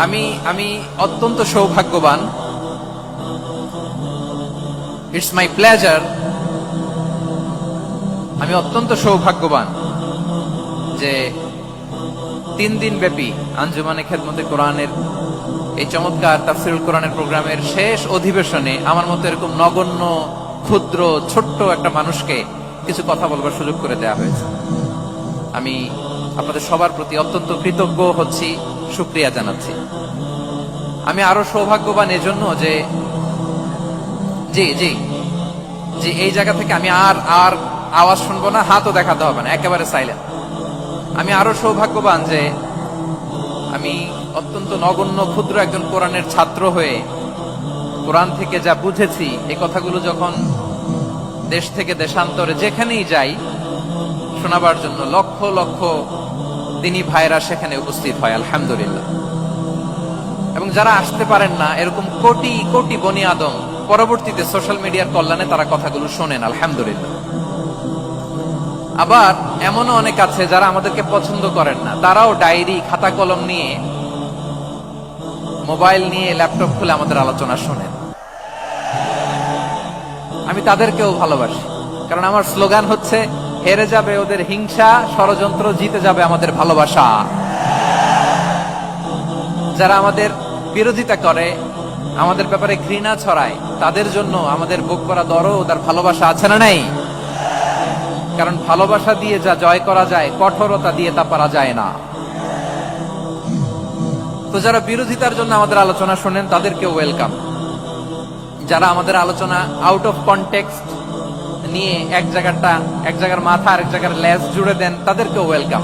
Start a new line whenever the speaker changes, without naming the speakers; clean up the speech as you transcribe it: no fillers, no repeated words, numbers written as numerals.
আমি আমি অত্যন্ত সৌভাগ্যবান। ইটস মাই প্লেজার, আমি অত্যন্ত সৌভাগ্যবান যে 3 দিন ব্যাপী আঞ্জুমানে খেদমতে কোরআনের এই চমৎকার তাফসীরুল কোরআনের প্রোগ্রামের শেষ অধিবেশনে আমার মতো এরকম নগণ্য, ক্ষুদ্র, ছোট্ট একটা মানুষকে কিছু কথা বলবার সুযোগ করে দেওয়া হয়েছে। আমি আপনাদের সবার প্রতি অত্যন্ত কৃতজ্ঞ হচ্ছি, শুকরিয়া জানাচ্ছি। আমি আরো সৌভাগ্যবান এজন্য যে জি জি জি এই জায়গা থেকে আমি আর আর আওয়াজ শুনবো না, হাতও দেখাতে হবে না, একেবারে সাইলেন্ট। আমি আরো সৌভাগ্যবান যে আমি অত্যন্ত নগণ্য, ক্ষুদ্র একজন কোরআনের ছাত্র হয়ে কোরআন থেকে যা বুঝেছি এই কথাগুলো যখন দেশ থেকে দেশান্তরে যেখানেই যাই শোনাবার জন্য লক্ষ লক্ষ দিনী ভাইরা সেখানে উপস্থিত হয়, আলহামদুলিল্লাহ। এবং যারা আসতে পারেন না, এরকম কোটি কোটি বনি আদম পরবর্তীতে সোশ্যাল মিডিয়ার কল্যাণে তারা কথাগুলো শোনেন, আলহামদুলিল্লাহ। আবার এমনও অনেক আছে যারা আমাদেরকে পছন্দ করেন না, তারাও ডায়েরি, খাতা কলম নিয়ে, মোবাইল নিয়ে, ল্যাপটপ খুলে আমাদের আলোচনা শোনেন। আমি তাদেরকেও ভালোবাসি, কারণ আমার স্লোগান হচ্ছে, হেরে যাবে ওদের হিংসা, ষড়যন্ত্র, জিতে যাবে আমাদের ভালোবাসা। যারা আমাদের বিরোধিতা করে, আমাদের ব্যাপারে ঘৃণা ছড়ায়, তাদের জন্য আমাদের বুক করা দরদ আর ভালোবাসা আছে না নাই? কারণ ভালোবাসা দিয়ে যা জয় করা যায়, কঠোরতা দিয়ে তা পারা যায় না। তো যারা বিরোধিতার জন্য আমাদের আলোচনা শোনেন তাদেরকে ওয়েলকাম। যারা আমাদের আলোচনা আউট অফ কনটেক্সট নিয়ে এক জায়গার মাথা আর এক জায়গার লেজ জুড়ে দেন তাদেরকে ওয়েলকাম।